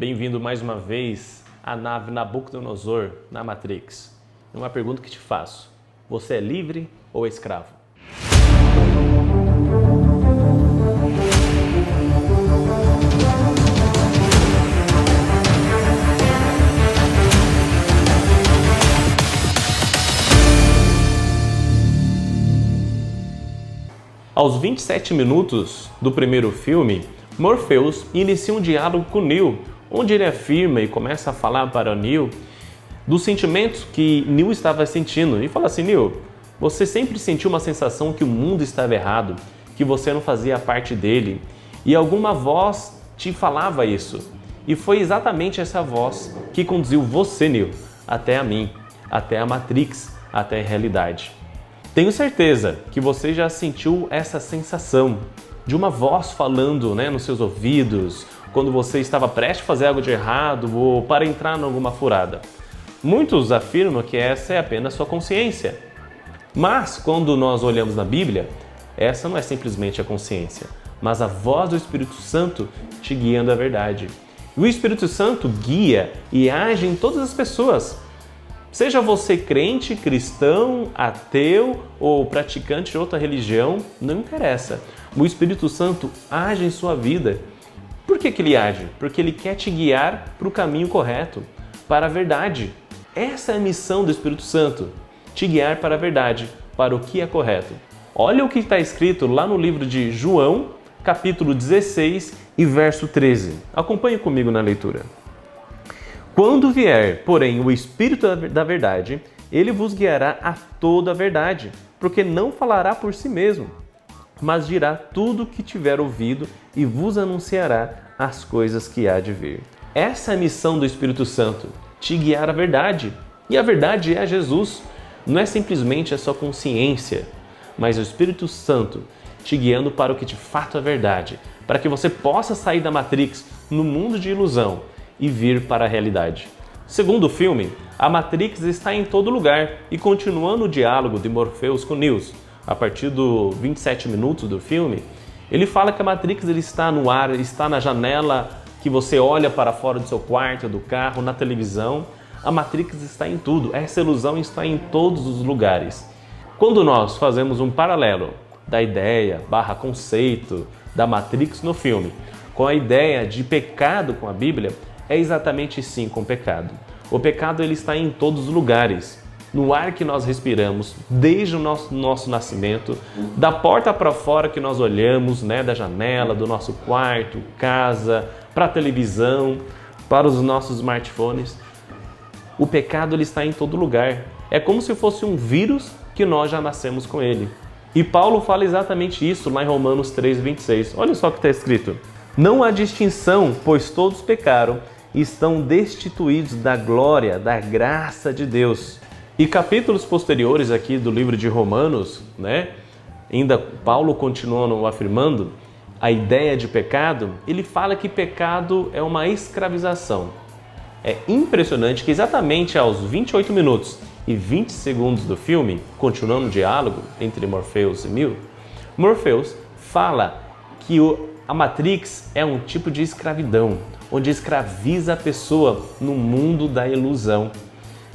Bem-vindo mais uma vez à nave Nabucodonosor na Matrix. Uma pergunta que te faço: você é livre ou escravo? Aos 27 minutos do primeiro filme, Morpheus inicia um diálogo com Neo, onde ele afirma e começa a falar para Neo dos sentimentos que Neo estava sentindo. E fala assim: Neo, você sempre sentiu uma sensação que o mundo estava errado, que você não fazia parte dele, e alguma voz te falava isso. E foi exatamente essa voz que conduziu você, Neo, até a mim, até a Matrix, até a realidade. Tenho certeza que você já sentiu essa sensação de uma voz falando, nos seus ouvidos, quando você estava prestes a fazer algo de errado ou para entrar em alguma furada. Muitos afirmam que essa é apenas sua consciência. Mas, quando nós olhamos na Bíblia, essa não é simplesmente a consciência, mas a voz do Espírito Santo te guiando à verdade. E o Espírito Santo guia e age em todas as pessoas. Seja você crente, cristão, ateu ou praticante de outra religião, não interessa. O Espírito Santo age em sua vida. Por que ele age? Porque ele quer te guiar para o caminho correto, para a verdade. Essa é a missão do Espírito Santo, te guiar para a verdade, para o que é correto. Olha o que está escrito lá no livro de João, capítulo 16 e verso 13. Acompanhe comigo na leitura. Quando vier, porém, o Espírito da verdade, ele vos guiará a toda a verdade, porque não falará por si mesmo, mas dirá tudo o que tiver ouvido e vos anunciará as coisas que há de vir. Essa é a missão do Espírito Santo, te guiar à verdade. E a verdade é Jesus. Não é simplesmente a sua consciência, mas o Espírito Santo te guiando para o que de fato é verdade, para que você possa sair da Matrix, no mundo de ilusão, e vir para a realidade. Segundo o filme, a Matrix está em todo lugar e continuando o diálogo de Morpheus com Neo, a partir do 27 minutos do filme, ele fala que a Matrix está no ar, está na janela que você olha para fora do seu quarto, do carro, na televisão. A Matrix está em tudo, essa ilusão está em todos os lugares. Quando nós fazemos um paralelo da ideia, conceito da Matrix no filme, com a ideia de pecado com a Bíblia, é exatamente sim com o pecado. O pecado ele está em todos os lugares, no ar que nós respiramos, desde o nosso nascimento, da porta para fora que nós olhamos, da janela, do nosso quarto, casa, para a televisão, para os nossos smartphones. O pecado ele está em todo lugar. É como se fosse um vírus que nós já nascemos com ele. E Paulo fala exatamente isso lá em Romanos 3:26. Olha só o que está escrito. Não há distinção, pois todos pecaram e estão destituídos da glória, da graça de Deus. E capítulos posteriores aqui do livro de Romanos, ainda Paulo continuando afirmando a ideia de pecado, ele fala que pecado é uma escravização. É impressionante que exatamente aos 28 minutos e 20 segundos do filme, continuando o diálogo entre Morpheus e Neo, Morpheus fala que a Matrix é um tipo de escravidão, onde escraviza a pessoa no mundo da ilusão.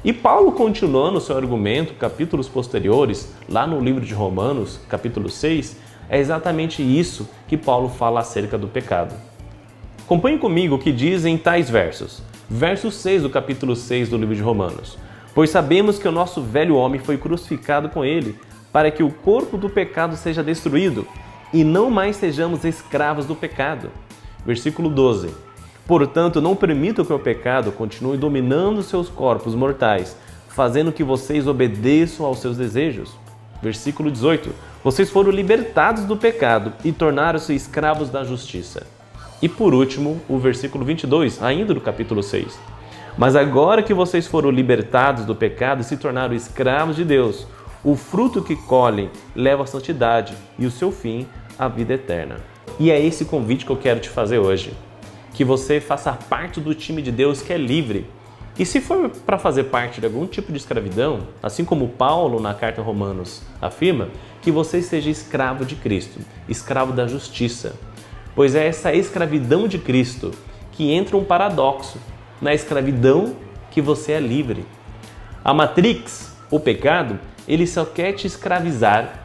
E Paulo, continuando seu argumento, capítulos posteriores, lá no livro de Romanos, capítulo 6, é exatamente isso que Paulo fala acerca do pecado. Acompanhe comigo o que dizem tais versos. Verso 6 do capítulo 6 do livro de Romanos. Pois sabemos que o nosso velho homem foi crucificado com ele, para que o corpo do pecado seja destruído, e não mais sejamos escravos do pecado. Versículo 12. Portanto, não permitam que o pecado continue dominando seus corpos mortais, fazendo que vocês obedeçam aos seus desejos. Versículo 18. Vocês foram libertados do pecado e tornaram-se escravos da justiça. E por último, o versículo 22, ainda do capítulo 6. Mas agora que vocês foram libertados do pecado e se tornaram escravos de Deus, o fruto que colhem leva à santidade e o seu fim, a vida eterna. E é esse convite que eu quero te fazer hoje. Que você faça parte do time de Deus que é livre. E se for para fazer parte de algum tipo de escravidão, assim como Paulo na carta aos Romanos afirma, que você seja escravo de Cristo, escravo da justiça. Pois é essa escravidão de Cristo que entra um paradoxo na escravidão que você é livre. A Matrix, o pecado, ele só quer te escravizar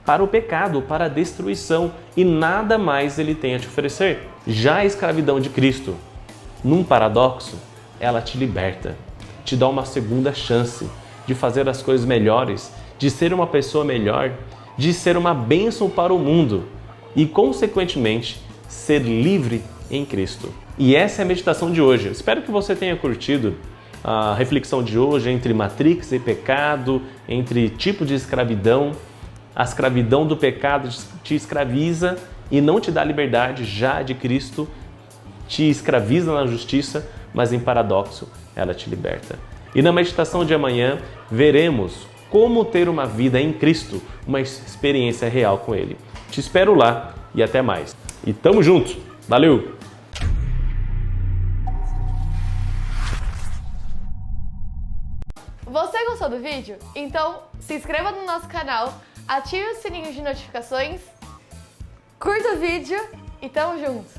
para o pecado, para a destruição, e nada mais ele tem a te oferecer. Já a escravidão de Cristo, num paradoxo, ela te liberta, te dá uma segunda chance de fazer as coisas melhores, de ser uma pessoa melhor, de ser uma bênção para o mundo e, consequentemente, ser livre em Cristo. E essa é a meditação de hoje. Espero que você tenha curtido a reflexão de hoje entre Matrix e pecado, entre tipo de escravidão. A escravidão do pecado te escraviza e não te dá liberdade, já a de Cristo te escraviza na justiça, mas em paradoxo ela te liberta. E na meditação de amanhã veremos como ter uma vida em Cristo, uma experiência real com Ele. Te espero lá e até mais. E tamo junto! Valeu! Você gostou do vídeo? Então se inscreva no nosso canal, ative o sininho de notificações, curta o vídeo e tamo junto!